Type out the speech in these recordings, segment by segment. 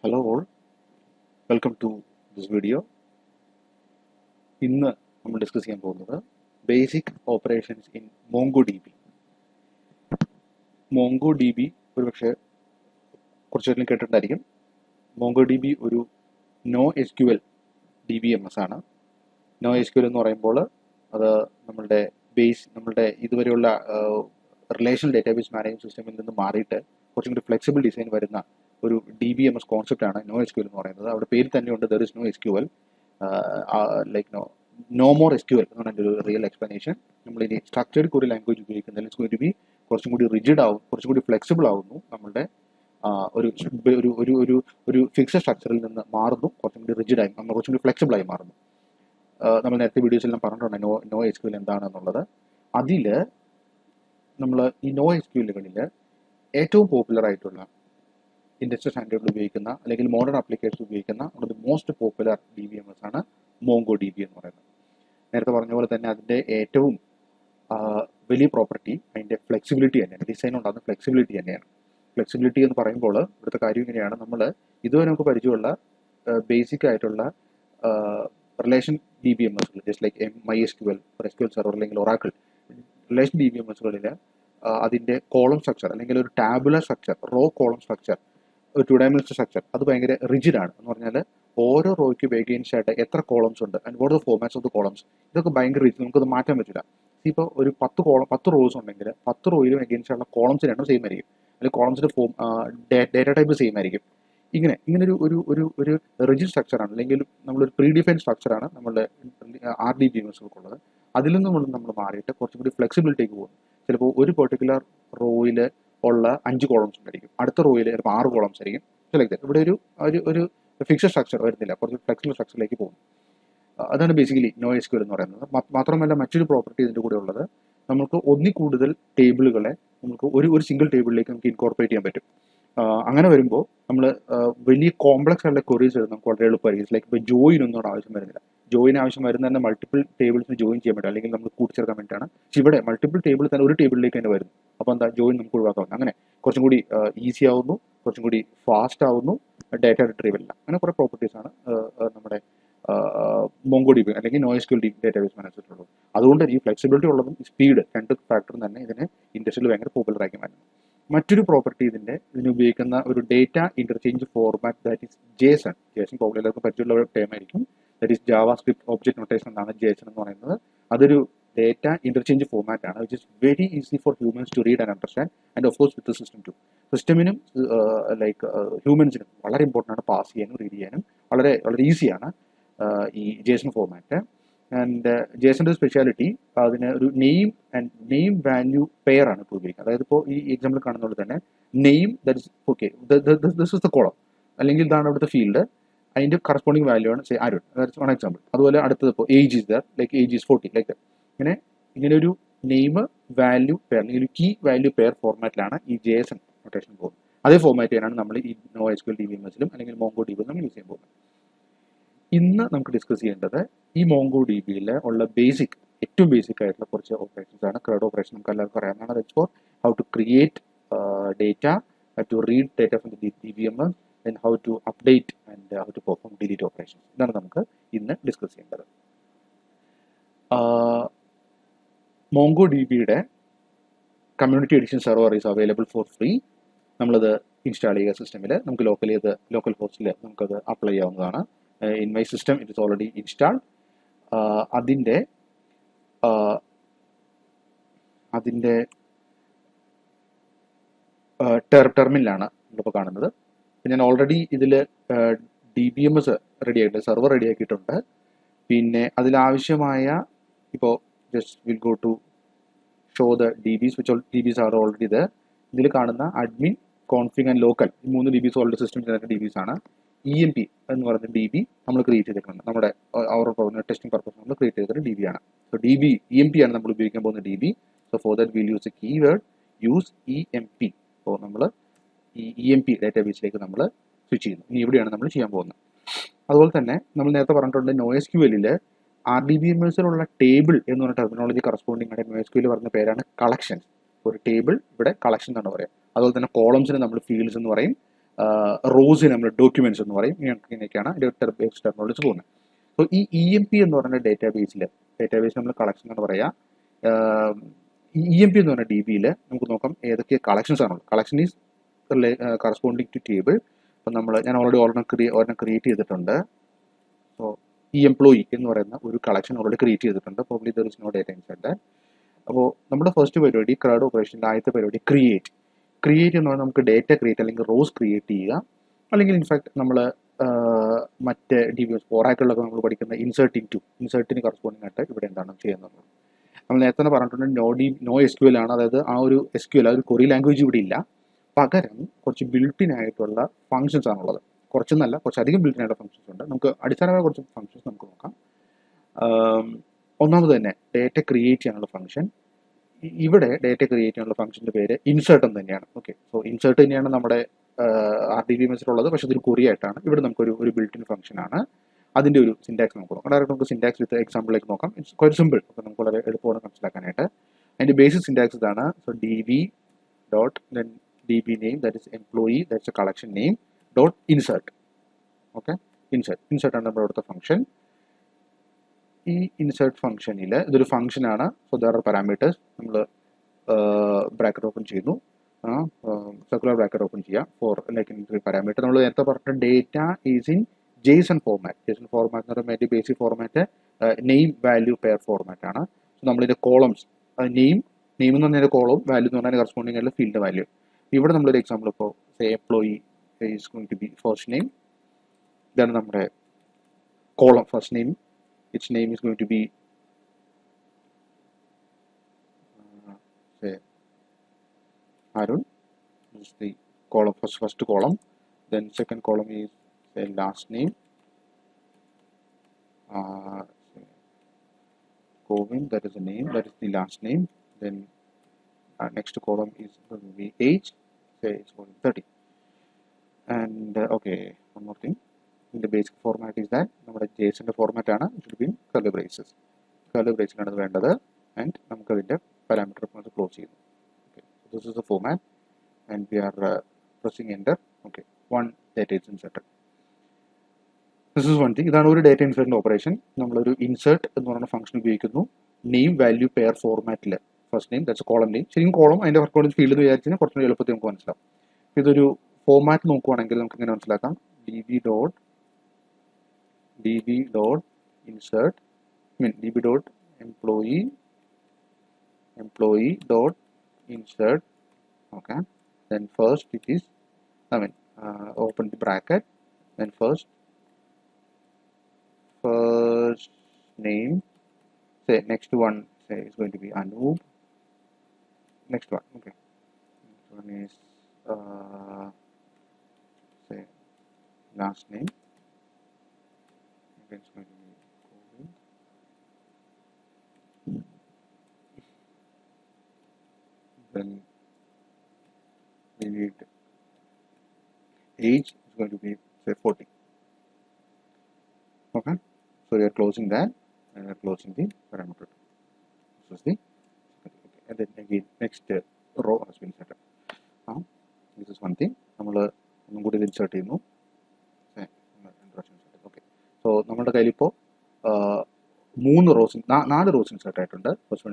Hello all, welcome to this video. ഇന്ന് നമ്മൾ discuss ചെയ്യാൻ പോകുന്നത് basic operations in MongoDB. MongoDB ഒരുപക്ഷെ കുറച്ചെങ്കിലും കേട്ടിട്ടുണ്ടായിരിക്കും. MongoDB ഒരു NoSQL DBMS ആണ്. NoSQL എന്ന് പറയുമ്പോൾ അത് നമ്മളുടെ ഇതുവരെയുള്ള റിലേഷണൽ ഡേറ്റാബേസ് മാനേജ്മെന്റ് സിസ്റ്റമിൽ നിന്ന് മാറിയിട്ട് കുറച്ചും കൂടി ഫ്ലെക്സിബിൾ ഡിസൈൻ വരുന്ന ഒരു DBMS കോൺസെപ്റ്റ് ആണ് NoSQL എന്ന് പറയുന്നത്. അവിടെ പേര് തന്നെയുണ്ട്, there is no SQL, no more SQL എന്നാണ് എൻ്റെ ഒരു റിയൽ എക്സ്പ്ലനേഷൻ. നമ്മൾ ഇനി സ്ട്രക്ചർഡ് ക്വറി ലാംഗ്വേജ് ഉപയോഗിക്കുന്നതിൽ ഇറ്റ്സ് ഗോയിങ് ടു ബി കുറച്ചും കൂടി റിജിഡ് ആവും, കുറച്ചും കൂടി ഫ്ലെക്സിബിൾ ആവുന്നു. നമ്മളുടെ ഒരു ഒരു ഒരു ഒരു ഒരു ഫിക്സഡ് സ്ട്രക്ചറിൽ നിന്ന് മാറുന്നു, കുറച്ചും കൂടി റിജിഡായി, നമ്മൾ കുറച്ചും കൂടി ഫ്ലെക്സിബിൾ ആയി മാറുന്നു. നമ്മൾ നേരത്തെ വീഡിയോസിലെല്ലാം പറഞ്ഞിട്ടുണ്ട് നോ SQL എന്താണെന്നുള്ളത്. അതിൽ നമ്മൾ ഈ NoSQLകളിൽ ഏറ്റവും പോപ്പുലർ ആയിട്ടുള്ള ഇൻഡസ്ട്രി സ്റ്റാൻഡേർഡിൽ ഉപയോഗിക്കുന്ന അല്ലെങ്കിൽ മോഡേൺ ആപ്ലിക്കേഷൻ ഉപയോഗിക്കുന്ന മോസ്റ്റ് പോപ്പുലർ DBMS ആണ് MongoDB എന്ന് പറയുന്നത്. നേരത്തെ പറഞ്ഞ പോലെ തന്നെ അതിൻ്റെ ഏറ്റവും വലിയ പ്രോപ്പർട്ടി അതിൻ്റെ ഫ്ലെക്സിബിലിറ്റി തന്നെയാണ്. ഡിസൈൻ ഉണ്ടാകുന്ന ഫ്ലെക്സിബിലിറ്റി തന്നെയാണ്. ഫ്ലെക്സിബിലിറ്റി എന്ന് പറയുമ്പോൾ ഇവിടുത്തെ കാര്യം ഇങ്ങനെയാണ്. നമ്മൾ ഇതുവരെ നമുക്ക് പരിചയമുള്ള ബേസിക് ആയിട്ടുള്ള relation DBMS, just like MySQL, SQL server അല്ലെങ്കിൽ ഒറാക്കിൾ റിലേഷൻ DBMSകളിൽ അതിൻ്റെ കോളം സ്ട്രക്ചർ അല്ലെങ്കിൽ ഒരു tabular structure, raw column structure, ഒരു 2-dimensional സ്ട്രക്ചർ, അത് ഭയങ്കര റിജിഡാണ്. എന്ന് പറഞ്ഞാൽ ഓരോ റോയ്ക്ക് വേഗൻസ്റ്റ് ആയിട്ട് എത്ര കോളംസ് ഉണ്ട് and what the formats of the columns, ഇതൊക്കെ ഭയങ്കര റിജിഡ്, നമുക്കത് മാറ്റാൻ പറ്റില്ല. ഇപ്പോൾ ഒരു 10 റോസ് ഉണ്ടെങ്കിൽ 10 റോയിലും വേഗൻസ്റ്റ് ആയിട്ടുള്ള കോളംസിന് എണ്ണം സെയിം ആയിരിക്കും, അല്ലെങ്കിൽ കോളംസിൻ്റെ ഡേറ്റ ടൈപ്പ് സെയിം ആയിരിക്കും. ഇങ്ങനെ ഒരു ഒരു ഒരു റിജിഡ് സ്ട്രക്ചറാണ്, അല്ലെങ്കിൽ നമ്മളൊരു പ്രീ ഡിഫൈൻഡ് സ്ട്രക്ചറാണ് നമ്മളുടെ RDBMSകൾക്കുള്ളത്. അതിൽ നിന്നും നമ്മൾ മാറിയിട്ട് കുറച്ചും കൂടി ഫ്ലെക്സിബിലിറ്റിക്ക് പോകുന്നു. ചിലപ്പോൾ ഒരു പെർട്ടിക്കുലർ റോയിൽ ഉള്ള 5 കോളംസ് ഉണ്ടായിരിക്കും, അടുത്ത റോയിൽ ചിലപ്പോൾ 6 കോളംസ് ആയിരിക്കും. ലൈക്ക് ഇവിടെ ഒരു ഫിക്സഡ് സ്ട്രക്ചർ വരുന്നില്ല, കുറച്ച് ഫ്ലെക്സിബിൾ സ്ട്രക്ചറിലേക്ക് പോകും. അതാണ് ബേസിക്കലി NoSQL എന്ന് പറയുന്നത്. മാത്രമല്ല മറ്റൊരു പ്രോപ്പർട്ടി ഇതിൻ്റെ കൂടെ ഉള്ളത്, നമുക്ക് ഒന്നിൽ കൂടുതൽ ടേബിളുകളെ നമുക്ക് ഒരു സിംഗിൾ ടേബിളിലേക്ക് നമുക്ക് ഇൻകോർപ്പറേറ്റ് ചെയ്യാൻ പറ്റും. അങ്ങനെ വരുമ്പോൾ നമ്മൾ വലിയ കോംപ്ലക്സ് ആയിട്ടുള്ള ക്വറീസ് എഴുതും നമുക്ക് വളരെ എളുപ്പമായിരിക്കും. ലൈക്ക് ഇപ്പോൾ ജോയിനൊന്നും ആവശ്യം വരുന്നില്ല. ജോയിൻ ആവശ്യം വരുന്ന തന്നെ മൾട്ടിപ്പിൾ ടേബിൾസിന് ജോയിൻ ചെയ്യാൻ പറ്റും, അല്ലെങ്കിൽ നമ്മൾ കൂട്ടിച്ചേർക്കാൻ വേണ്ടിയിട്ടാണ്. പക്ഷെ ഇവിടെ മൾട്ടിപ്പിൾ ടേബിൾ തന്നെ ഒരു ടേബിളിലേക്ക് തന്നെ വരുന്നു. അപ്പോൾ എന്താ, ജോയിൻ നമുക്ക് ഒഴിവാക്കാം. അങ്ങനെ കുറച്ചും കൂടി ഈസി ആവുന്നു, കുറച്ചും കൂടി ഫാസ്റ്റ് ആവുന്നു, ഡാറ്റ റിട്രീവൽ എല്ലാം. അങ്ങനെ കുറേ പ്രോപ്പർട്ടീസാണ് നമ്മുടെ MongoDB അല്ലെങ്കിൽ NoSQL ഡേറ്റാബേസ് മാനേജ്മെന്റിലുള്ളത്. അതുകൊണ്ട് ഈ ഫ്ലെക്സിബിലിറ്റി ഉള്ളതും സ്പീഡ്, രണ്ട് ഫാക്ടറും തന്നെ ഇതിനെ ഇൻഡസ്ട്രിയിൽ ഭയങ്കര പോപ്പുലറാക്കി മാറ്റുന്നു. മറ്റൊരു പ്രോപ്പർട്ടി ഇതിന് ഉപയോഗിക്കുന്ന ഒരു data interchange format, that is JSON. JSON problem എല്ലാവർക്കും പരിചയമുള്ള ടേം ആയിരിക്കും. That is JavaScript object notation എന്നാണ് JSON എന്ന് പറയുന്നത്. അതൊരു ഡേറ്റ ഇന്റർചേഞ്ച് ഫോർമാറ്റ് ആണ്, which is very easy for humans to read and understand, and of course with the system too. സിസ്റ്റമിനും like ഹ്യൂമൻസിനും വളരെ ഇമ്പോർട്ടൻ്റ് ആണ്, പാസ് ചെയ്യാനും റീഡ് ചെയ്യാനും വളരെ വളരെ ഈസിയാണ് ഈ JSON ഫോർമാറ്റ്. ആൻഡ് JSOൻ്റെ സ്പെഷ്യാലിറ്റി, അതിന് ഒരു നെയിം വാല്യൂ പെയർ ആണ് ഇപ്പോൾ ഉപയോഗിക്കുന്നത്. അതായത് ഇപ്പോൾ ഈ എക്സാമ്പിൾ കാണുന്ന പോലെ തന്നെ name, that is okay, this is the column, അല്ലെങ്കിൽ ഇതാണ് അവിടുത്തെ ഫീൽഡ്, അതിൻ്റെ കറസ്പോണ്ടിങ് വാല്യൂ ആണ് say Arun, that's one example. അതുപോലെ അടുത്തത് ഇപ്പോൾ age is there, like age is 40, like ഇങ്ങനെ ഒരു നെയിം വാല്യൂ പെയർ അല്ലെങ്കിൽ ഒരു കീ വാല്യൂ പെയർ ഫോർമാറ്റിലാണ് ഈ JSON നൊട്ടേഷൻ പോകുന്നത്. അതേ ഫോർമാറ്റ് തന്നെയാണ് നമ്മൾ ഈ NoSQL DBMSലും അല്ലെങ്കിൽ MongoDBയിലും നമ്മൾ യൂസ് ചെയ്യാൻ പോകുന്നത്. ഇന്ന് നമുക്ക് ഡിസ്കസ് ചെയ്യേണ്ടത് ഈ MongoDBയിൽ ഉള്ള ഏറ്റവും ബേസിക് ആയിട്ടുള്ള കുറച്ച് ഓപ്പറേഷൻസ് ആണ്. CRUD ഓപ്പറേഷൻ നമുക്ക് എല്ലാവർക്കും അറിയാവുന്നതാണ്. That's for how to create data, to read data from the DBMS, then how to update and how to perform delete operations. ഇതാണ് നമുക്ക് ഇന്ന് ഡിസ്കസ് ചെയ്യേണ്ടത്. MongoDBയുടെ community edition server is available for free. നമ്മളത് install ചെയ്യുക സിസ്റ്റമിൽ, നമുക്ക് local ഹോസ്റ്റിൽ നമുക്കത് അപ്ലൈ ചെയ്യാവുന്നതാണ്. In my system it is already installed. അതിൻ്റെ ടെർമിനലാണ് നമ്മളിപ്പോൾ കാണുന്നത്. ഞാൻ ഓൾറെഡി ഇതിൽ DBMS റെഡി ആയിട്ടുണ്ട്, സെർവർ റെഡി ആക്കിയിട്ടുണ്ട്. പിന്നെ അതിലാവശ്യമായ ഇപ്പോൾ just will go to show the DBs which DBs are already ഇത്. ഇതിൽ കാണുന്ന അഡ്മിൻ, കോൺഫിഗ് ആൻഡ് ലോക്കൽ, ഈ 3 DBs ഓൾറെഡി സിസ്റ്റം DBs ആണ്. EMP എന്ന് പറയുന്ന DB നമ്മൾ ക്രിയേറ്റ് ചെയ്തിട്ടുണ്ട്, നമ്മുടെ ടെസ്റ്റിംഗ് പർപ്പസ് നമ്മൾ ക്രിയേറ്റ് ചെയ്തിട്ട് DB ആണ്. സോ EMP ആണ് നമ്മൾ ഉപയോഗിക്കാൻ പോകുന്ന DB. So for that will use A keyword use EMP. അപ്പോൾ നമ്മൾ ഈ EMP ഡാറ്റാബേസിലേക്ക് നമ്മൾ സ്വിച്ച് ചെയ്യുന്നു. ഇനി ഇവിടെയാണ് നമ്മൾ ചെയ്യാൻ പോകുന്നത്. അതുപോലെ തന്നെ നമ്മൾ നേരത്തെ പറഞ്ഞിട്ടുണ്ട് NoSQLിൽ RDBMSലുള്ള ടേബിൾ എന്ന് പറഞ്ഞ ടെർമിനോളജി കറസ്പോണ്ടിങ് ആയിട്ട് NoSQL പറഞ്ഞ പേരാണ് കളക്ഷൻസ്. ഒരു ടേബിൾ ഇവിടെ കളക്ഷൻ എന്നാണ് പറയുക. അതുപോലെ തന്നെ കോളംസിന് നമ്മൾ ഫീൽഡ്സ് എന്ന് പറയും. റോസിന് നമ്മൾ ഡോക്യുമെന്റ്സ് എന്ന് പറയും. ഇങ്ങനെയൊക്കെയാണ് ബേസ് ടെക്നോളജി പോകുന്നത്. സോ ഈ EMP എന്ന് പറയുന്ന ഡേറ്റാബേസ് നമ്മൾ കളക്ഷൻ എന്ന് പറയാം. EMP എന്ന് പറഞ്ഞ DBയിൽ നമുക്ക് നോക്കാം ഏതൊക്കെ കളക്ഷൻസ് ആണുള്ളത്. Collection is corresponding to table. അപ്പം ഞാൻ ഒരെണ്ണം ക്രിയേറ്റ് ചെയ്തിട്ടുണ്ട്. സോ ഈ എംപ്ലോയി എന്ന് പറയുന്ന ഒരു കളക്ഷൻ ഓൾറെഡി ക്രിയേറ്റ് ചെയ്തിട്ടുണ്ട്. Probably there is no data inside. അപ്പോൾ നമ്മുടെ ഫസ്റ്റ് പരിപാടി ക്രൗഡ് ഓപ്പറേഷൻ്റെ ആദ്യത്തെ പരിപാടി ക്രിയേറ്റ് എന്ന് പറഞ്ഞാൽ നമുക്ക് ഡേറ്റ ക്രിയേറ്റ് അല്ലെങ്കിൽ റോസ് ക്രിയേറ്റ് ചെയ്യുക. അല്ലെങ്കിൽ ഇൻഫാക്ട് നമ്മൾ മറ്റ് DBS ഓറാക്കിളിലൊക്കെ നമ്മൾ പഠിക്കുന്ന ഇൻസേർട്ടിന് കറസ്പോണ്ടിങ് ആയിട്ട് ഇവിടെ എന്താണ് ചെയ്യുന്നത്. നമ്മൾ നേരത്തെ തന്നെ പറഞ്ഞിട്ടുണ്ട് നോ SQL ആണ്. അതായത് ആ ഒരു SQL ആ ഒരു ക്വറി ലാംഗ്വേജ് ഇവിടെ ഇല്ല. പകരം കുറച്ച് ബിൽട്ടിൻ ആയിട്ടുള്ള ഫങ്ഷൻസ് ആണുള്ളത്. കുറച്ചധികം ബിൽട്ടിൻ ആയിട്ടുള്ള ഫങ്ഷൻസ് ഉണ്ട്. നമുക്ക് അടിസ്ഥാനമായ കുറച്ച് ഫങ്ഷൻസ് നമുക്ക് നോക്കാം. ഒന്നാമത് തന്നെ ഡേറ്റ ക്രിയേറ്റ് ചെയ്യാനുള്ള ഫംഗ്ഷൻ. ഇവിടെ ഡേറ്റ ക്രിയേറ്റ് ചെയ്യാനുള്ള ഫംഗ്ഷൻ്റെ പേര് ഇൻസേർട്ട് എന്ന് തന്നെയാണ്. ഓക്കെ, സോ ഇൻസേർട്ട് തന്നെയാണ് നമ്മുടെ RDBMSലുള്ളത്. പക്ഷേ ഇതൊരു ക്വറി ആയിട്ടാണ്. ഇവിടെ നമുക്കൊരു ബിൽട്ടിൻ ഫംഗ്ഷൻ ആണ്. അതിൻ്റെ ഒരു സിൻടാക്സ് നമുക്ക് നോക്കാം. ഡയറക്റ്റ് നമുക്ക് സിൻടാക്സ് വിത്ത് എക്സാമ്പിളിലേക്ക് നോക്കാം. It's quiet simple. അപ്പോൾ നമുക്ക് വളരെ എളുപ്പമാണ് മനസ്സിലാക്കാനായിട്ട്. അതിൻ്റെ ബേസിക് സിൻടാക്സ് ഇതാണ്. So DB dot then DB name, that is employee, that's a collection name, dot insert. Okay, insert ആണ് നമ്മുടെ അടുത്ത ഫംഗ്ഷൻ. ഈ ഇൻസേർട്ട് ഫംഗ്ഷനിൽ ഇതൊരു ഫംഗ്ഷനാണ്. So there are parameters. നമ്മൾ ബ്രാക്കറ്റ് ഓപ്പൺ ചെയ്യുന്നു, സർക്കുലർ ബ്രാക്കറ്റ് ഓപ്പൺ ചെയ്യാം ഫോർ ലൈക്ക് പാരാമീറ്റർ. നമ്മൾ നേരത്തെ പറഞ്ഞ data is in JSON format. JSON format എന്ന് പറയുമ്പോൾ basic format name value pair format ആണ്. സോ നമ്മളിതിൻ്റെ കോളംസ് നെയിം എന്ന് പറഞ്ഞാൽ കോളം, വാല്യൂ എന്ന് പറഞ്ഞാൽ കറസ്പോണ്ടിങ് ആയിട്ടുള്ള ഫീൽഡ് വാല്യൂ. ഇവിടെ നമ്മളൊരു എക്സാമ്പിൾ ഇപ്പോൾ employee is going to be first name. ഇതാണ് നമ്മുടെ column first name. It's name is going to be Arun. This is the column, first column. Then second column is last name. Govind, that is the name, that is the last name. Then next column is going to be age. Say it's going to be 30. And okay, one more thing. In the basic format is that നമ്മുടെ JSON format ആണ്. It should be in curly braces. Curly braces ആണ് വേണ്ടത്. And നമുക്ക് അതിൻ്റെ parameter close ചെയ്യുന്നു. Okay, so this is the format and we are pressing enter. Okay, one data is inserted. This is one thing. ഇതാണ് ഒരു data ഇൻസേർട്ടിൻ്റെ operation. നമ്മളൊരു insert എന്ന് പറയുന്ന ഫംഗ്ഷൻ ഉപയോഗിക്കുന്നു. നെയിം വാല്യൂ പെയർ ഫോർമാറ്റിൽ first name, that's column name. ശരിക്കും column അതിൻ്റെ workout field എന്ന് വിചാരിച്ചാൽ കുറച്ചുകൂടി എളുപ്പത്തിൽ നമുക്ക് മനസ്സിലാവും. ഇതൊരു ഫോർമാറ്റ് നോക്കുവാണെങ്കിൽ നമുക്ക് ഇങ്ങനെ മനസ്സിലാക്കാം. DB dot insert, DB dot employee dot insert. Okay, then first it is open the bracket, then first name, say next one, say is going to be Anoop. Next one, okay, next one is say last name, it's going to be Govind. Then we need age is going to be say 40. Okay, so we are closing that and we are closing the parameter. This is the okay. And then again next row has been set up. This is one thing. നമ്മൾ ഒന്നും കൂടി insert ചെയ്യുന്നു. Okay, so നമ്മുടെ കയ്യിലിപ്പോൾ 4 rose insert ആയിട്ടുണ്ട്. First one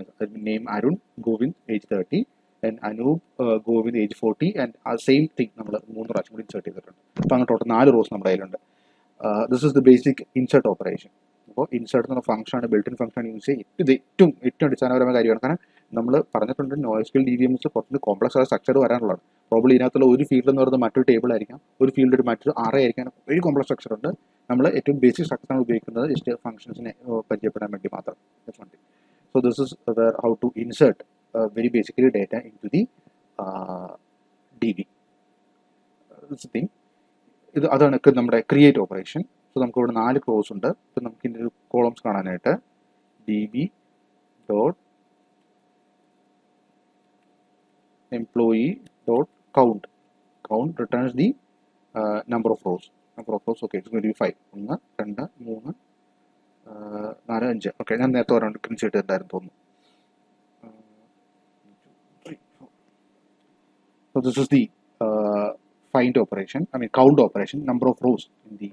name Arun, Govind age 30, and Anoop, Govind age 40, and ആ same thing നമ്മൾ 3 പ്രാവശ്യം കൂടി ഇൻസേർട്ട് ചെയ്തിട്ടുണ്ട്. അപ്പോൾ അങ്ങനെ ടോട്ടൽ 4 റോസ് നമ്മുടെ കയ്യിലുണ്ട്. This is the basic insert operation. അപ്പോൾ ഇൻസേർട്ട് എന്ന ഫംഗ്ഷനാണ്, ബിൽട്ടിൻ ഫംഗ്ഷൻ യൂസ് ചെയ്യുക. ഇത് ഏറ്റവും അടിസ്ഥാനപരമായ കാര്യമാണ്. കാരണം നമ്മൾ പറഞ്ഞിട്ടുണ്ട് NoSQL DBMS കുറച്ച് കോംപ്ലക്സ് ആയ സ്ട്രക്ചർ വരാനുള്ളതാണ്. പ്രോബ്ലി ഇതിനകത്തുള്ള ഒരു ഫീൽഡ് എന്ന് പറയുന്നത് മറ്റൊരു ടേബിൾ ആയിരിക്കാം, ഒരു ഫീൽഡ് മറ്റൊരു അറേ ആയിരിക്കാം. ഒരു കോംപ്ലക്സ് സ്ട്രക്ചർ ഉണ്ട്. നമ്മൾ ഏറ്റവും ബേസിക് സ്ട്രക്ചറാണ് ഉപയോഗിക്കുന്നത് ജസ്റ്റ് ഫംഗ്ഷൻസിനെ പരിചയപ്പെടാൻ വേണ്ടി മാത്രം. So this is where how to insert very basically data in to the DB. Thing അതാണ് നമ്മുടെ ക്രിയേറ്റ് ഓപ്പറേഷൻ. സോ നമുക്ക് ഇവിടെ 4 ക്ലോസ് ഉണ്ട്. ഇപ്പം നമുക്ക് ഇതിൻ്റെ ഒരു കോളംസ് കാണാനായിട്ട് DB dot employee dot count returns the number of rows. Okay, it's going to be 5. 1 2 3 4 5. Okay, ഞാൻ നേരത്തെ ഒരെണ്ണം ക്ലിയർ ചെയ്തിട്ടുണ്ടായിരുന്നു തോന്നുന്നു. So this is the find operation, count operation, number of rows in the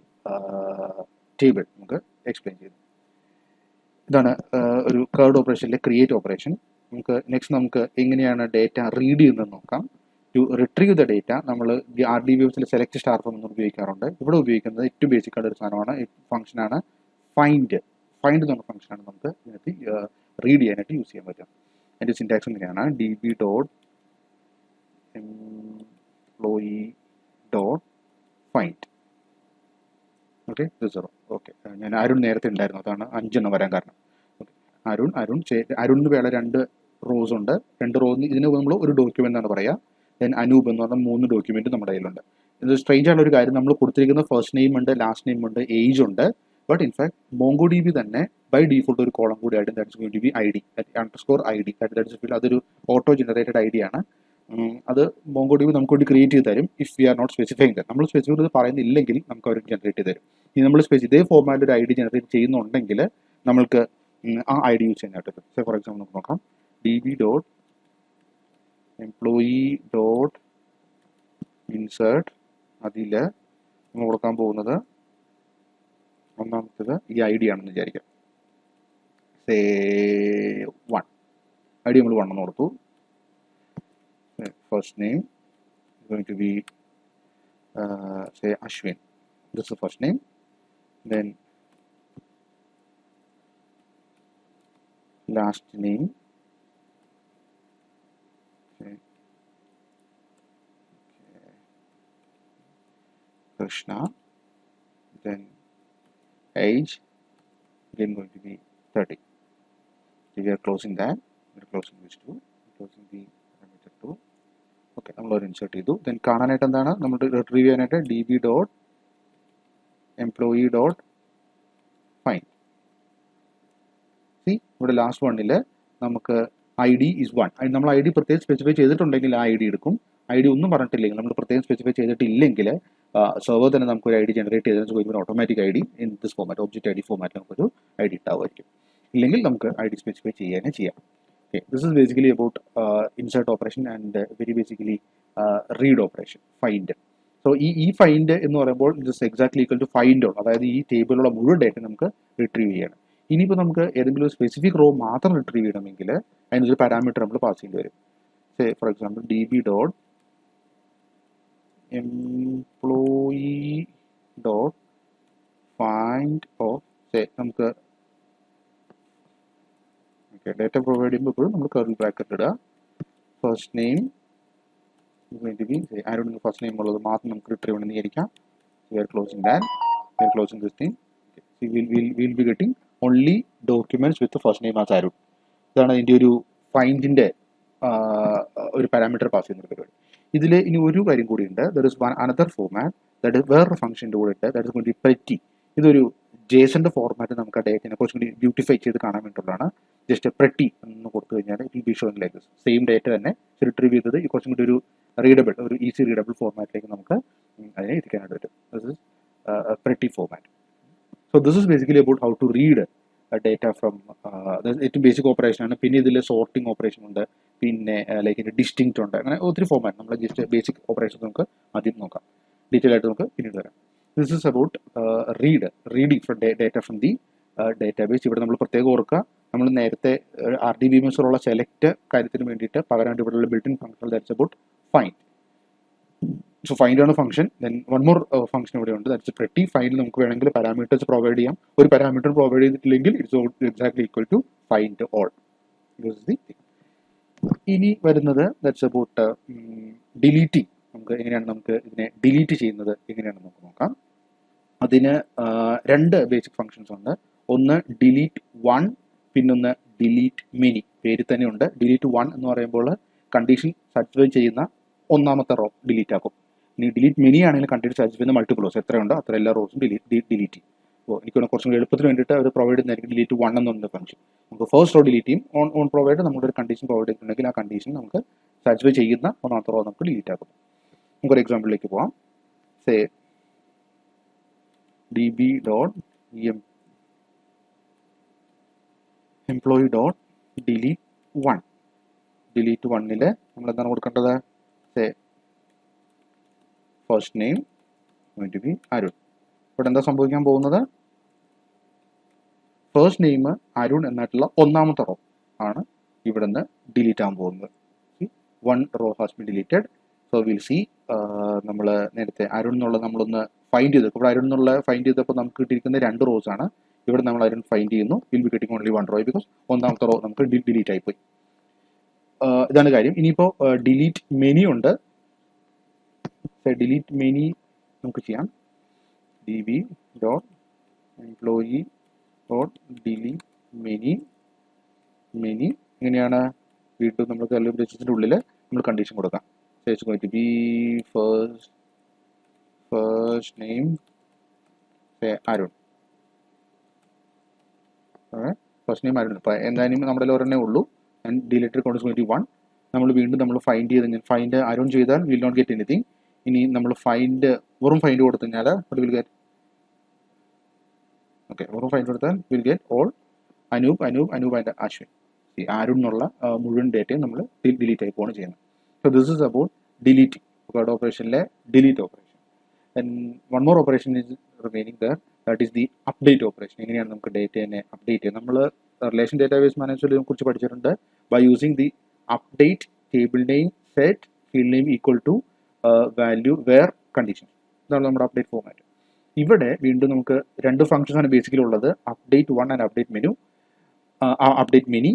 table നമുക്ക് explain ചെയ്തു. ഇതാണ് ഒരു curved ഓപ്പറേഷനിലെ create operation. നമുക്ക് എങ്ങനെയാണ് ഡേറ്റ റീഡ് ചെയ്യുന്നത് നോക്കാം. ടു റിട്രീവ് ദ ഡേറ്റ നമ്മൾ RDBMസിൽ സെലക്ട് സ്റ്റാർ ഫോം എന്ന് ഉപയോഗിക്കാറുണ്ട്. ഇവിടെ ഉപയോഗിക്കുന്നത് ഏറ്റവും ബേസിക് ആയിട്ട് ഒരു സാധനമാണ്, ഫംഗ്ഷനാണ് ഫൈൻഡ്. ഫൈൻഡ് എന്ന് പറഞ്ഞ ഫംഗ്ഷനാണ് നമുക്ക് ഇതിനകത്ത് റീഡ് ചെയ്യാനായിട്ട് യൂസ് ചെയ്യാൻ പറ്റും. അതിൻ്റെ സിൻടാക്സ് എങ്ങനെയാണ്, db.employee.find. ഓക്കെ, ഇത് 0. ഓക്കെ, ഞാൻ അരുൺ നേരത്തെ ഉണ്ടായിരുന്നു, അതാണ് 5 വരാൻ കാരണം. ഓക്കെ, അരുണിന് വേറെ 2 റോസ് ഉണ്ട്. 2 റോസ് ഇതിന് നമ്മൾ ഒരു ഡോക്യുമെന്റ് എന്നാണ് പറയുക. ദെൻ അനൂപ് എന്ന് പറഞ്ഞാൽ 3 ഡോക്യുമെന്റ് നമ്മുടെ കയ്യിലുണ്ട്. ഇത് സ്ട്രേഞ്ച് ആയിട്ടുള്ള ഒരു കാര്യം, നമ്മൾ കൊടുത്തിരിക്കുന്ന ഫസ്റ്റ് നെയിം ഉണ്ട്, ലാസ്റ്റ് നെയിം ഉണ്ട്, ഏജ് ഉണ്ട്. ബട്ട് ഇൻഫാക്ട് MongoDB തന്നെ ബൈ ഡീഫോൾട്ട് ഒരു കോളം കൂടി ആയിട്ട് that's going to be ID, _ID. അതൊരു ഓട്ടോ ജനറേറ്റഡ് ID ആണ്. അത് MongoDB നമുക്ക് വേണ്ടി ക്രിയേറ്റ് ചെയ്ത് തരും if we are not specifying that. നമ്മൾ സ്പെസിഫൈ ചെയ്ത് പറയുന്നില്ലെങ്കിൽ നമുക്ക് അവർ ജനറേറ്റ് ചെയ്ത് തരും. ഇനി നമ്മൾ ഇതേ ഫോർമാറ്റിൽ ഒരു ID ജനറേറ്റ് ചെയ്യുന്നുണ്ടെങ്കിൽ നമ്മൾക്ക് ആ ID യൂസ് ചെയ്യാനായിട്ട് പറ്റും. ഫോർ എക്സാമ്പിൾ നമുക്ക് നോക്കാം, db.employee.insert. അതിൽ നമ്മൾ കൊടുക്കാൻ പോകുന്നത് ഒന്നാമത്തേത് ഈ ID ആണെന്ന് വിചാരിക്കാം. സേ 1 ID നമ്മൾ 1 എന്ന് കൊടുത്തു. First name is going to be say Ashwin. This is the first name. Then last name, okay. Krishna. Then age again going to be 30. So we are closing that. We are closing this too. Closing the parameter 2. Okay, നമ്മളൊരു insert ചെയ്തു. Then കാണാനായിട്ട് എന്താണ് നമ്മൾ retrieve ചെയ്യാനായിട്ട് db.employee.find. C ഇവിടെ last വണ്ണിൽ നമുക്ക് ID is 1. നമ്മൾ ID പ്രത്യേകം സ്പെസിഫൈ ചെയ്തിട്ടുണ്ടെങ്കിൽ ആ ID എടുക്കും. ID ഒന്നും പറഞ്ഞിട്ടില്ലെങ്കിൽ, നമ്മൾ പ്രത്യേകം സ്പെസിഫൈ ചെയ്തിട്ടില്ലെങ്കിൽ സെർവർ തന്നെ നമുക്കൊരു ID ജനറേറ്റ് ചെയ്തതിന് automatic ID in this format, object ID ഫോമാറ്റിൽ നമുക്കൊരു ID ഉണ്ടാവുമായിരിക്കും. ഇല്ലെങ്കിൽ നമുക്ക് ID സ്പെസിഫൈ ചെയ്യാം. Okay, this is basically about insert operation and very basically read operation, find. So ഈ find എന്ന് പറയുമ്പോൾ this is exactly equal to find all. അതായത് ഈ ടേബിളിലുള്ള മുഴുവൻ ഡേറ്റ നമുക്ക് റിട്രീവ് ചെയ്യണം. ഇനിയിപ്പോൾ നമുക്ക് ഏതെങ്കിലും ഒരു സ്പെസിഫിക് റോ മാത്രം റിട്രീവ് ചെയ്യണമെങ്കിൽ അതിനൊരു പാരാമീറ്റർ നമ്മൾ പാസ് ചെയ്യേണ്ടി വരും. Say for example db.employee.find of say നമുക്ക് ഡേറ്റ പ്രൊവൈഡ് ചെയ്യുമ്പോൾ നമ്മൾ കർലി ബ്രാക്കറ്റ് ഇടുക. ഫസ്റ്റ് നെയിം ആരോട് ഫസ്റ്റ് നെയിം ഉള്ളത് മാത്രം നമുക്ക് റിട്രീവ് ചെയ്യണമെന്ന് വിചാരിക്കാം. We are closing that, we are closing this thing. Will be getting only documents with first name as ആരോട്. ഇതാണ് അതിൻ്റെ ഒരു ഫൈൻഡിൻ്റെ ഒരു പാരാമീറ്റർ പാസ് ചെയ്യുന്ന പരിപാടി. ഇതിൽ ഇനി ഒരു കാര്യം കൂടിയുണ്ട്. There is another format, that is വേറൊരു ഫംഗ്ഷൻ്റെ കൂടെ ഉണ്ട്, that is going to be pretty. ഇതൊരു ജേസന്റെ ഫോർമാറ്റ് നമുക്ക് ആ ഡേറ്റിനെ കുറച്ചും കൂടി ബ്യൂട്ടിഫൈ ചെയ്ത് കാണാൻ വേണ്ടിയിട്ടുള്ളതാണ്. ജസ്റ്റ് pretty എന്ന് കൊടുത്തു കഴിഞ്ഞാൽ it will be showing like this. Same data തന്നെ റിട്രീവ് ചെയ്തത് കുറച്ചും കൂടി ഒരു റീഡബിൾ, ഒരു ഈസി റീഡബിൾ ഫോർമാറ്റിലേക്ക് നമുക്ക് അതിനെ എത്തിക്കാനായിട്ട് പറ്റും. This is pretty format. So this is basically about how to read data from ഏറ്റവും ബേസിക് ഓപ്പറേഷൻ ആണ്. പിന്നെ ഇതിൽ സോർട്ടിംഗ് ഓപ്പറേഷൻ ഉണ്ട്, പിന്നെ ലൈക്ക് ഡിസ്റ്റിങ്ക്റ്റ് ഉണ്ട്, അങ്ങനെ ഒത്തിരി ഫോർമാറ്റ്. നമ്മൾ ജസ്റ്റ് ബേസിക് ഓപ്പറേഷൻ നമുക്ക് ആദ്യം നോക്കാം, ഡീറ്റെയിൽ ആയിട്ട് നമുക്ക് പിന്നീട് വരാം. This is about reading from data from the database. ഇവിടെ നമ്മൾ പ്രത്യേകം ഓർക്കുക, നമ്മൾ നേരത്തെ RDBMSലുള്ള സെലക്ട് കാര്യത്തിന് വേണ്ടിയിട്ട് പകരമായിട്ട് ഇവിടെയുള്ള built in function that's about find. So find ആണ് function. Then one more function ഇവിടെ ഉണ്ട്, ദാറ്റ്സ് pretty. ഫൈൻഡിൽ നമുക്ക് വേണമെങ്കിൽ പാരാമീറ്റേഴ്സ് പ്രൊവൈഡ് ചെയ്യാം. ഒരു പാരാമീറ്റർ പ്രൊവൈഡ് ചെയ്തിട്ടില്ലെങ്കിൽ it's exactly equal to find all. ഇനി വരുന്നത് ദാറ്റ്സ് അബൌട്ട് ഡിലീറ്റിംഗ്. നമുക്ക് ഇതിനെ ഡിലീറ്റ് ചെയ്യുന്നത് എങ്ങനെയാണെന്ന് നമുക്ക് നോക്കാം. അതിന് 2 ബേസിക് ഫംഗ്ഷൻസ് ഉണ്ട്. ഒന്ന് ഡിലീറ്റ് 1, പിന്നൊന്ന് ഡിലീറ്റ് മെനി. പേര് തന്നെ ഉണ്ട്. ഡിലീറ്റ് 1 എന്ന് പറയുമ്പോൾ കണ്ടീഷൻ സാറ്റിസ്ഫൈ ചെയ്യുന്ന ഒന്നാമത്തെ റോ ഡിലീറ്റ് ആക്കും. ഇനി ഡിലീറ്റ് മെനി ആണെങ്കിൽ കണ്ടീഷൻ സാറ്റിസ്ഫൈ ചെയ്യുന്ന മൾട്ടിപ്പിൾ റോസ് എത്രയുണ്ടോ അത്ര എല്ലാ റോസും ഡിലീറ്റ് ചെയ്യും. അപ്പോൾ എനിക്ക് കുറച്ചും കൂടി എളുപ്പത്തിന് വേണ്ടിയിട്ട് അവർ പ്രൊവൈഡ് ചെയ്യുന്നതായിരിക്കും ഡിലീറ്റ് 1 എന്നുണ്ട് ഫംഗ്ഷൻ. നമുക്ക് ഫസ്റ്റ് റോ ഡിലീറ്റ് ചെയ്യും. ഓൺ പ്രൊവൈഡ് നമ്മുടെ ഒരു കണ്ടീഷൻ പ്രൊവൈഡ് ചെയ്തിട്ടുണ്ടെങ്കിൽ ആ കണ്ടീഷൻ നമുക്ക് സാറ്റിസ്ഫൈ ചെയ്യുന്ന ഒന്നാമത്തെ റോ നമുക്ക് ഡിലീറ്റ് ആക്കും. നമുക്കൊരു എക്സാമ്പിളിലേക്ക് പോവാം. Say db.employee.delete1. ഡിലീറ്റ് 1ൽ നമ്മൾ എന്താണ് കൊടുക്കേണ്ടത്? Say first name going to be Arun. ഇവിടെ എന്താ സംഭവിക്കാൻ പോകുന്നത്? ഫസ്റ്റ് നെയിം അരുൺ എന്നായിട്ടുള്ള ഒന്നാമത്തെ റോ ആണ് ഇവിടെ നിന്ന് ഡിലീറ്റ് ആകാൻ പോകുന്നത്. One row has been deleted. So will see നമ്മൾ നേരത്തെ അരുൺ എന്നുള്ളത് നമ്മളൊന്ന് ഫൈൻഡ് ചെയ്തു. ഇവിടെ അരുൺ എന്നുള്ള ഫൈൻഡ് ചെയ്തപ്പോൾ നമുക്ക് കിട്ടിയിരിക്കുന്ന 2 റോസ് ആണ്. ഇവിടെ നമ്മൾ അരുൺ ഫൈൻഡ് ചെയ്യുന്നു. Will be getting only 1 row because ഒന്നാമത്തെ റോ നമുക്ക് ഡിലീറ്റ് ആയിപ്പോയി. ഇതാണ് കാര്യം. ഇനിയിപ്പോൾ ഡിലീറ്റ് മെനി ഉണ്ട്. ഡിലീറ്റ് മെനി നമുക്ക് ചെയ്യാം. db dot employee dot delete many ഇങ്ങനെയാണ്. വീണ്ടും നമ്മൾ കർലി ബ്രേസസിന്റെ ഉള്ളിൽ നമ്മൾ കണ്ടീഷൻ കൊടുക്കാം. It's going to be first name Arun. First name Arun. ഇപ്പം എന്തായാലും നമ്മുടെ ഒരെണ്ണേ ഉള്ളൂ. And deleted count is going to be 1. നമ്മൾ വീണ്ടും നമ്മൾ ഫൈൻഡ് ചെയ്ത് കഴിഞ്ഞാൽ ഫൈൻഡ് അരുൺ ചെയ്താൽ വിൽ നോട്ട് ഗെറ്റ് എനിത്തിങ്. ഇനി നമ്മൾ വെറും ഫൈൻഡ് കൊടുത്തു കഴിഞ്ഞാൽ വിൽ ഗെറ്റ് വെറും ഫൈൻഡ് കൊടുത്താൽ will get all Anoop and Ashwin. Arun എന്നുള്ള മുഴുവൻ ഡേറ്റയും നമ്മൾ ഡിലീറ്റ് ആയി പോവാണ് ചെയ്യുന്നത്. So this is about deleting. വേർഡ് ഓപ്പറേഷനിലെ delete operation. And one more operation is remaining ദർ, that is the update operation. എങ്ങനെയാണ് നമുക്ക് ഡേറ്റയെ അപ്ഡേറ്റ് ചെയ്യുന്നത്? നമ്മൾ റിലേഷൻ ഡേറ്റാബേസ് മാനേജ്മെന്റിനെ കുറിച്ച് പഠിച്ചിട്ടുണ്ട്. By using the update table name set field name equal to value where condition. ഇതാണ് നമ്മുടെ അപ്ഡേറ്റ് ഫോർമാറ്റ്. ഇവിടെ വീണ്ടും നമുക്ക് 2 ഫംഗ്ഷൻസ് ആണ് ബേസിക്കലി ഉള്ളത്, update 1 and update menu. Update many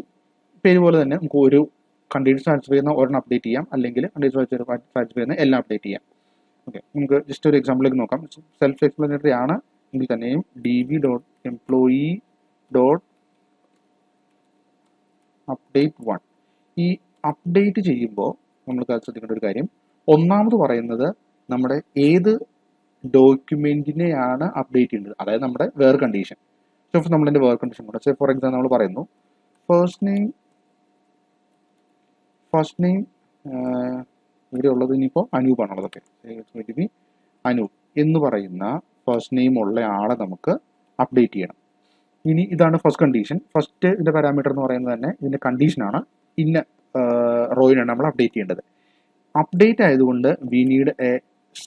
പേര് പോലെ തന്നെ നമുക്ക് ഒരു കണ്ടീഷൻ സാറ്റിസ്ഫൈ ചെയ്യുന്ന ഒരെണ്ണം അപ്ഡേറ്റ് ചെയ്യാം, അല്ലെങ്കിൽ കണ്ടീഷൻ സാറ്റിസ്ഫൈ ചെയ്യുന്ന എല്ലാം അപ്ഡേറ്റ് ചെയ്യാം. ഓക്കെ, നമുക്ക് ജസ്റ്റ് ഒരു എക്സാമ്പിളിലേക്ക് നോക്കാം. സെൽഫ് എക്സ്പ്ലനേറ്ററി ആണ് എങ്കിൽ തന്നെയും db dot employee dot update 1. ഈ അപ്ഡേറ്റ് ചെയ്യുമ്പോൾ നമ്മൾ ശ്രദ്ധിക്കേണ്ട ഒരു കാര്യം, ഒന്നാമത് പറയുന്നത് നമ്മുടെ ഏത് ഡോക്യുമെന്റിനെയാണ് അപ്ഡേറ്റ് ചെയ്യുന്നത്, അതായത് നമ്മുടെ വേർ കണ്ടീഷൻ. സോ നമ്മളതിന്റെ വേർ കണ്ടീഷൻ കൂടെ ഫോർ എക്സാമ്പിൾ നമ്മൾ പറയുന്നു ഫസ്റ്റ് നെയിം ഇവിടെ ഉള്ളത് ഇനിയിപ്പോൾ അനൂപ് ആണുള്ളതൊക്കെ. അനൂപ് എന്ന് പറയുന്ന ഫസ്റ്റ് നെയിം ഉള്ള ആളെ നമുക്ക് അപ്ഡേറ്റ് ചെയ്യണം. ഇനി ഇതാണ് ഫസ്റ്റ് കണ്ടീഷൻ. ഫസ്റ്റ് ഇതിന്റെ പാരാമീറ്റർ എന്ന് പറയുന്നത് തന്നെ ഇതിന്റെ കണ്ടീഷനാണ്. ഇന്ന റോയിനാണ് നമ്മൾ അപ്ഡേറ്റ് ചെയ്യേണ്ടത്. അപ്ഡേറ്റ് ആയതുകൊണ്ട് we need A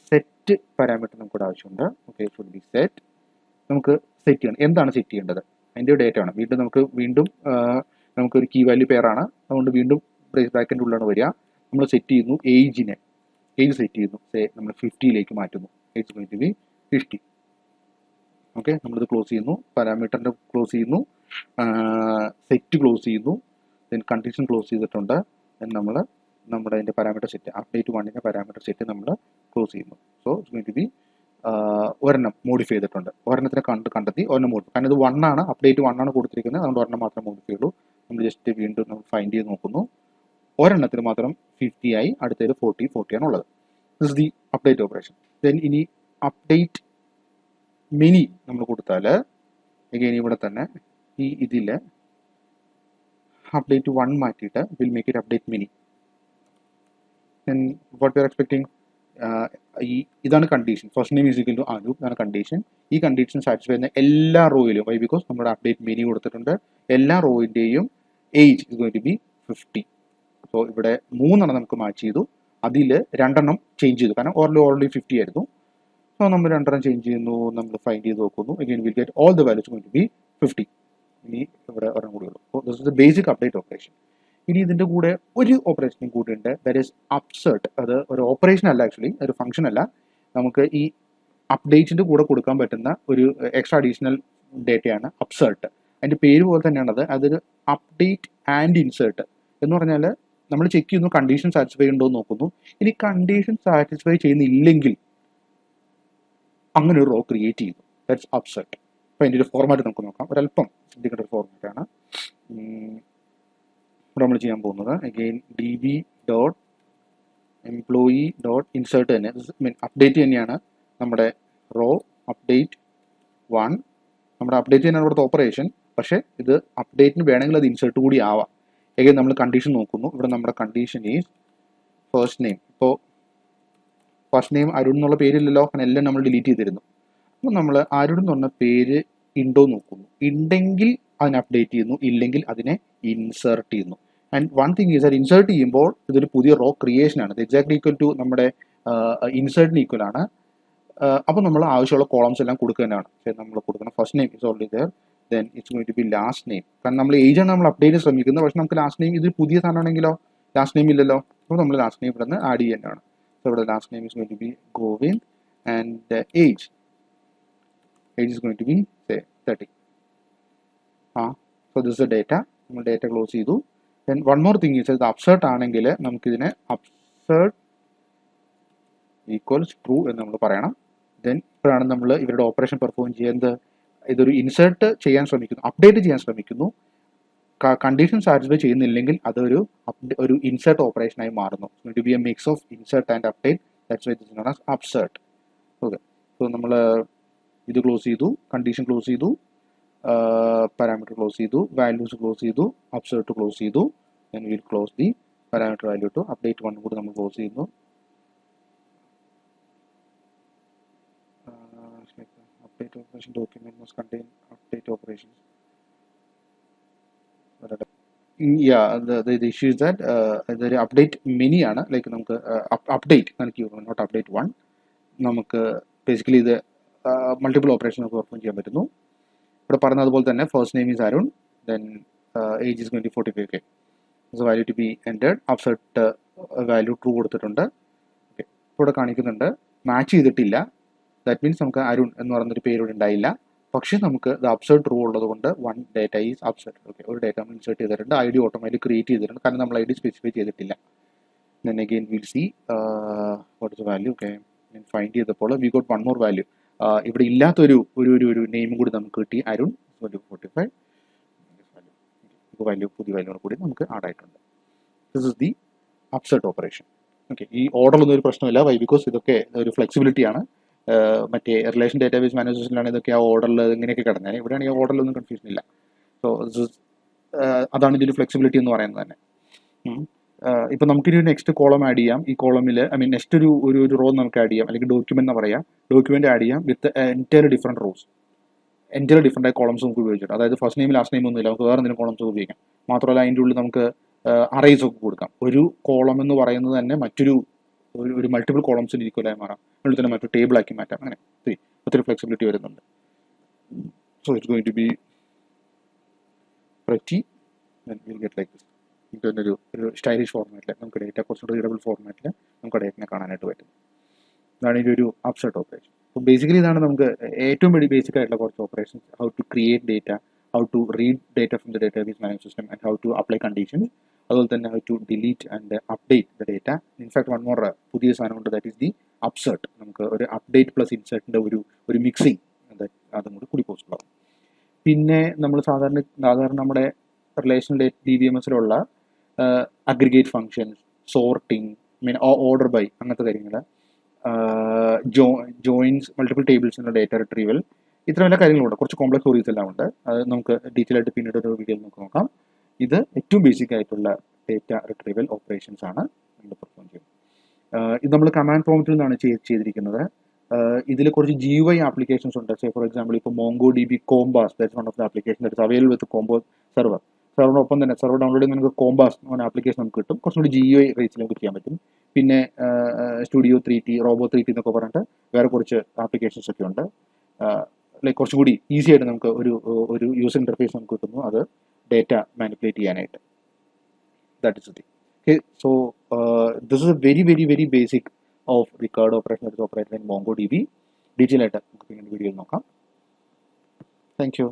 set parameter നമുക്കിവിടെ ആവശ്യമുണ്ട്. Okay, should be set. നമുക്ക് സെറ്റ് ചെയ്യണം. എന്താണ് സെറ്റ് ചെയ്യേണ്ടത്? അതിൻ്റെ ഡേറ്റ ആണ്. വീണ്ടും നമുക്കൊരു കീ വാല്യൂ പെയറാണ്, അതുകൊണ്ട് വീണ്ടും ബ്രേസ് ബ്രാക്കറ്റിൻ്റെ ഉള്ളിലാണ് വരിക. നമ്മൾ സെറ്റ് ചെയ്യുന്നു ഏജ് സെറ്റ് ചെയ്യുന്നു. നമ്മൾ 50 മാറ്റുന്നു. Age going to be 50. Okay, നമ്മളിത് ക്ലോസ് ചെയ്യുന്നു, പാരാമീറ്ററിൻ്റെ ക്ലോസ് ചെയ്യുന്നു, സെറ്റ് ക്ലോസ് ചെയ്യുന്നു, ദെൻ കണ്ടീഷൻ ക്ലോസ് ചെയ്തിട്ടുണ്ട്. ദെൻ നമ്മൾ നമ്മുടെ അതിൻ്റെ പാരാമീറ്റർ സെറ്റ് അപ്ഡേറ്റ് 1ൻ്റെ പാരാമീറ്റർ സെറ്റ് നമ്മൾ ക്ലോസ് ചെയ്യുന്നു. So it's going to be ഒരെണ്ണം മോഡിഫൈ ചെയ്തിട്ടുണ്ട്. ഒരെണ്ണത്തിനെ കണ്ടെത്തി ഒരെണ്ണം മോഡിഫൈ, കാരണം ഇത് 1 ആണ്, അപ്ഡേറ്റ് 1 ആണ് കൊടുത്തിരിക്കുന്നത്, അതുകൊണ്ട് ഒരെണ്ണം മാത്രമേ മോഡിഫൈ ഉള്ളൂ. നമ്മൾ ജസ്റ്റ് വീണ്ടും നമ്മൾ ഫൈൻഡ് ചെയ്ത് നോക്കുന്നു. ഒരെണ്ണത്തിന് മാത്രം 50 ആയി, അടുത്തത് 40 ആണുള്ളത്. This is the update operation. Then ഇനി അപ്ഡേറ്റ് മെനി നമ്മൾ കൊടുത്താൽ എഗെയിൻ ഇവിടെ തന്നെ ഇതിൽ അപ്ഡേറ്റ് 1 മാറ്റിയിട്ട് will make it update many. Then what we are expecting, ഇതാണ് കണ്ടീഷൻ. First name is equal to Anoop, ഇതാണ് കണ്ടീഷൻ. ഈ കണ്ടീഷൻ സാറ്റിസ്ഫൈ ചെയ്യുന്ന എല്ലാ റോയിലും, വൈ ബിക്കോസ് നമ്മുടെ അപ്ഡേറ്റ് മെനി കൊടുത്തിട്ടുണ്ട്, എല്ലാ റോയിൻ്റെയും age is going to be 50. So ഇവിടെ 3 നമുക്ക് മാച്ച് ചെയ്തു, അതിൽ 2 ചേഞ്ച് ചെയ്തു, കാരണം ഓൾറെഡി 50 ആയിരുന്നു. സോ നമ്മൾ 2 ചേഞ്ച് ചെയ്യുന്നു, നമ്മൾ ഫൈൻഡ് ചെയ്ത് നോക്കുന്നു. Again will get all the values going to be 50. ഇനി ഇവിടെ ഒരെണ്ണം കൂടി ഉള്ളൂ. So this is the basic update operation. ഇനി ഇതിൻ്റെ കൂടെ ഒരു ഓപ്പറേഷനും കൂടി ഉണ്ട്, ദാറ്റ് ഈസ് അപ്സേർട്ട്. അത് ഒരു ഓപ്പറേഷൻ അല്ല, ആക്ച്വലി ഒരു ഫംഗ്ഷൻ അല്ല. നമുക്ക് ഈ അപ്ഡേറ്റിൻ്റെ കൂടെ കൊടുക്കാൻ പറ്റുന്ന ഒരു എക്സ്ട്രാ അഡീഷണൽ ഡേറ്റയാണ് അപ്സേർട്ട്. അതിൻ്റെ പേര് പോലെ തന്നെയാണത്. അതൊരു അപ്ഡേറ്റ് ആൻഡ് ഇൻസേർട്ട് എന്ന് പറഞ്ഞാൽ നമ്മൾ ചെക്ക് ചെയ്യുന്നു കണ്ടീഷൻ സാറ്റിസ്ഫൈ ഉണ്ടോ എന്ന് നോക്കുന്നു. ഇനി കണ്ടീഷൻ സാറ്റിസ്ഫൈ ചെയ്യുന്നില്ലെങ്കിൽ അങ്ങനെ ഒരു റോ ക്രിയേറ്റ് ചെയ്യുന്നു, ദാറ്റ്സ് അപ്സെറ്റ്. അപ്പോൾ അതിൻ്റെ ഒരു ഫോർമാറ്റ് നമുക്ക് നോക്കാം. ഒരല്പം ശ്രദ്ധിക്കേണ്ട ഒരു ഫോർമാറ്റാണ് ഇവിടെ നമ്മൾ ചെയ്യാൻ പോകുന്നത്. Again db dot employee dot insert തന്നെ, അപ്ഡേറ്റ് തന്നെയാണ് നമ്മുടെ റോ അപ്ഡേറ്റ് 1. നമ്മുടെ അപ്ഡേറ്റ് തന്നെയാണ് ഇവിടുത്തെ ഓപ്പറേഷൻ, പക്ഷേ ഇത് അപ്ഡേറ്റിന് വേണമെങ്കിൽ അത് ഇൻസേർട്ട് കൂടി ആവാം. എഗെയിൻ നമ്മൾ കണ്ടീഷൻ നോക്കുന്നു. ഇവിടെ നമ്മുടെ കണ്ടീഷൻ ഈസ് ഫസ്റ്റ് നെയിം. ഇപ്പോൾ ഫസ്റ്റ് നെയിം അരുൺ എന്നുള്ള പേരില്ലല്ലോ, അങ്ങനെ എല്ലാം നമ്മൾ ഡിലീറ്റ് ചെയ്തിരുന്നു. അപ്പോൾ നമ്മൾ അരുൺ എന്ന് പറഞ്ഞ പേര് ഉണ്ടോ നോക്കുന്നു. ഉണ്ടെങ്കിൽ അതിനെ അപ്ഡേറ്റ് ചെയ്യുന്നു, ഇല്ലെങ്കിൽ അതിനെ ഇൻസേർട്ട് ചെയ്യുന്നു. ആൻഡ് വൺ തിങ് ഈസ് അത് ഇൻസേർട്ട് ചെയ്യുമ്പോൾ ഇതൊരു പുതിയ റോ ക്രിയേഷൻ ആണ്. ഇത് എക്സാക്ട്ലി ഈക്വൽ ടു നമ്മുടെ ഇൻസേർട്ടിന് ഈക്വൽ ആണ്. അപ്പോൾ നമ്മൾ ആവശ്യമുള്ള കോളംസ് എല്ലാം കൊടുക്കുക തന്നെയാണ്. നമ്മൾ കൊടുക്കണം first name is already there, then it's going to be last name. കാരണം നമ്മൾ ഏജ് ആണ് നമ്മൾ അപ്ഡേറ്റ് ശ്രമിക്കുന്നത്, പക്ഷെ നമുക്ക് ലാസ്റ്റ് നെയിം ഇത് പുതിയ സാധനമാണെങ്കിലോ ലാസ്റ്റ് നെയിം ഇല്ലല്ലോ. അപ്പോൾ നമ്മൾ ലാസ്റ്റ് നെയിം ഇവിടെ നിന്ന് ആഡ് ചെയ്യുന്നതാണ്. സോ ഇവിടെ last name is going to be Govind and age is going to be 30. So this data, നമ്മൾ ഡേറ്റ ക്ലോസ് ചെയ്തു. Then one more thing is ഇത് അപ്സേർട്ട് ആണെങ്കിൽ നമുക്കിതിനെ അപ്സേർട്ട് ഈക്വൽസ് ട്രൂ എന്ന് നമ്മൾ പറയണം. ദെൻ ഇപ്പോഴാണ് നമ്മൾ ഇവരുടെ ഓപ്പറേഷൻ പെർഫോം ചെയ്യുന്നത്. ഇതൊരു ഇൻസേർട്ട് ചെയ്യാൻ ശ്രമിക്കുന്നു, അപ്ഡേറ്റ് ചെയ്യാൻ ശ്രമിക്കുന്നു. കണ്ടീഷൻ സാറ്റിസ്ഫൈ ചെയ്യുന്നില്ലെങ്കിൽ അതൊരു ഒരു ഇൻസേർട്ട് ഓപ്പറേഷനായി മാറുന്നു. To be a mix of insert and update, that's why this known as upsert. Okay, so നമ്മൾ ഇത് ക്ലോസ് ചെയ്തു, കണ്ടീഷൻ ക്ലോസ് ചെയ്തു, പാരാമീറ്റർ ക്ലോസ് ചെയ്തു, വാല്യൂസ് ക്ലോസ് ചെയ്തു, അപ്സേർട്ട് ക്ലോസ് ചെയ്തു. Then will close the parameter value to update one കൂടി നമ്മൾ close ചെയ്യുന്നു. Update operation document must contain update operations. Yeah, the issue is that the update many ആണ്, like നമുക്ക് update not update one. നമുക്ക് basically ഇത് multiple operation നമുക്ക് perform ചെയ്യാൻ പറ്റുന്നു. ഇവിടെ പറഞ്ഞതുപോലെ തന്നെ first name is Arun, then age is 45K. So value to be entered, upsert value true കൊടുത്തിട്ടുണ്ട്. ഓക്കെ, ഇവിടെ കാണിക്കുന്നുണ്ട് മാച്ച് ചെയ്തിട്ടില്ല. ദാറ്റ് മീൻസ് നമുക്ക് അരുൺ എന്ന് പറയുന്നൊരു പേര് ഇവിടെ ഉണ്ടായില്ല. പക്ഷേ നമുക്ക് ഇത് അപ്സേർട്ട് ട്രൂ ഉള്ളത് കൊണ്ട് വൺ ഡേറ്റ ഈസ് അപ്സേർട്ട്. ഓക്കെ, ഒരു ഡേറ്റ നമ്മൾ ഇൻസേർട്ട് ചെയ്തിട്ടുണ്ട്, ഐ ഡി ഓട്ടോമാറ്റിക് ക്രിയേറ്റ് ചെയ്തിട്ടുണ്ട്, കാരണം നമ്മൾ ഐ ഡി സ്പെസിഫൈ ചെയ്തിട്ടില്ല. Then again will see what is the value. Okay, ഞാൻ ഫൈൻഡ് ചെയ്തപ്പോൾ we got one more value. ഇവിടെ ഇല്ലാത്തൊരു ഒരു നെയിമും കൂടി നമുക്ക് കിട്ടി, അരുൺ 45. വാല്യൂ പുതിയ വാല്യൂ കൂടി നമുക്ക് ആഡ് ആയിട്ടുണ്ട്. This is the upsert operation. Okay, ഈ ഓർഡറിലൊന്നും ഒരു പ്രശ്നമില്ല. വൈ? ബിക്കോസ് ഇതൊക്കെ ഒരു ഫ്ലെക്സിബിലിറ്റിയാണ്. മറ്റേ റിലേഷൻ ഡേറ്റാബേസ് മാനേജ്മെന്റിലാണ് ഇതൊക്കെ ആ ഓർഡറിൽ ഇങ്ങനെയൊക്കെ കിടന്നത്. ഇവിടെയാണ് ഈ ഓർഡറിലൊന്നും കൺഫ്യൂഷൻ ഇല്ല. സോ അതാണ് ഇതിൻ്റെ ഫ്ലെക്സിബിലിറ്റി എന്ന് പറയുന്നത് തന്നെ. ഇപ്പം നമുക്കൊരു നെക്സ്റ്റ് കോളം ആഡ് ചെയ്യാം. ഈ കോളമിൽ നെക്സ്റ്റ് ഒരു റോ നമുക്ക് ആഡ് ചെയ്യാം, അല്ലെങ്കിൽ ഡോക്യുമെന്റ് എന്ന് പറയാം. ഡോക്യുമെന്റ് ആഡ് ചെയ്യാം with entire different rows, entire different ആയ കോളംസ് നമുക്ക് ഉപയോഗിച്ചിട്ട്. അതായത് ഫസ്റ്റ് നെയിം ലാസ്റ്റ് നെയിം ഒന്നുമില്ല, നമുക്ക് വേറെ എന്തെങ്കിലും കോളംസ് ഉപയോഗിക്കാം. മാത്രമല്ല അതിൻ്റെ ഉള്ളിൽ നമുക്ക് അറേസ് ഒക്കെ കൊടുക്കാം. ഒരു കോളം എന്ന് പറയുന്നത് തന്നെ മറ്റൊരു മൾട്ടിപ്പിൾ കോളംസിന് ഈക്വലായി മാറാം, അതിൽ തന്നെ മറ്റൊരു ടേബിൾ ആക്കി മാറ്റാം. അങ്ങനെ ഒത്തിരി ഫ്ലെക്സിബിലിറ്റി വരുന്നുണ്ട്. So it's going to be pretty, then we'll get like this. ഒരു സ്റ്റൈലിഷ് ഫോർമാറ്റിൽ നമുക്ക് ഡേറ്റ കുറച്ചുകൂടി റീഡബിൾ ഫോർമാറ്റിൽ നമുക്ക് ഡേറ്റിനെ കാണാനായിട്ട് പറ്റും. ഇതാണ് ഈ ഒരു അപ്സെർട്ട് ഓപ്പറേഷൻ. അപ്പോൾ ബേസിക്കലി ഇതാണ് നമുക്ക് ഏറ്റവും ബേസിക് ആയിട്ടുള്ള കുറച്ച് operations. How to create data, how to read data from the database management system, and how to apply conditions. അതുപോലെ തന്നെ how to delete and update the data. In fact one more പുതിയ സാധനമുണ്ട്, that is the അപ്സെർട്ട്. നമുക്ക് ഒരു update plus ഇൻസേർട്ടിൻ്റെ ഒരു mixing അതും കൂടി possible ആവും. പിന്നെ നമ്മൾ സാധാരണ നമ്മുടെ റിലേഷണൽ DBMSലുള്ള aggregate functions, sorting, order by, അങ്ങനത്തെ കാര്യങ്ങൾ, ജോയിൻസ്, മൾട്ടിപ്പിൾ ടേബിൾസിനുള്ള ഡേറ്റ റിട്രീവൽ, ഇത്ര എല്ലാ കാര്യങ്ങളുണ്ട്. കുറച്ച് കോംപ്ലക്സ് സ്റ്റോറീസ് എല്ലാം ഉണ്ട്. അത് നമുക്ക് ഡീറ്റെയിൽ ആയിട്ട് പിന്നീട് ഒരു വീഡിയോയിൽ നമുക്ക് നോക്കാം. ഇത് ഏറ്റവും ബേസിക് ആയിട്ടുള്ള ഡേറ്റ റിട്രീവൽ ഓപ്പറേഷൻസ് ആണ് നമ്മൾ പെർഫോം ചെയ്യുന്നത്. ഇത് നമ്മൾ കമാൻഡ് പ്രോംപ്റ്റിൽ നിന്നാണ് ചെയ്തിരിക്കുന്നത്. ഇതിൽ കുറച്ച് GUI ആപ്ലിക്കേഷൻസ് ഉണ്ട്. സേ ഫോർ എക്സാമ്പിൾ ഇപ്പോൾ MongoDB Combas, that's one of the application that's available with Compass server. സെർവറിനൊപ്പം തന്നെ സെർവർ ഡൗൺലോഡ് ചെയ്യുന്ന നമുക്ക് കോംബാസ് എന്ന ആപ്ലിക്കേഷൻ നമുക്ക് കിട്ടും. കുറച്ചും കൂടി GUI റേറ്റ്സിൽ നമുക്ക് ചെയ്യാൻ പറ്റും. പിന്നെ സ്റ്റുഡിയോ 3T, റോബോ 3T എന്നൊക്കെ പറഞ്ഞിട്ട് വേറെ കുറച്ച് ആപ്ലിക്കേഷൻസ് ഒക്കെ ഉണ്ട്. ലൈക്ക് കുറച്ചും കൂടി ഈസി ആയിട്ട് നമുക്ക് ഒരു യൂസർ ഇൻ്റർഫേസ് നമുക്ക് കിട്ടുന്നു, അത് ഡേറ്റ മാനിപ്പുലേറ്റ് ചെയ്യാനായിട്ട്. That is the. Okay, so this is a very basic of the CRUD operation that is operated in MongoDB. Detail ആയിട്ട് നമുക്ക് പിന്നീട് വീഡിയോയിൽ നോക്കാം. Thank you.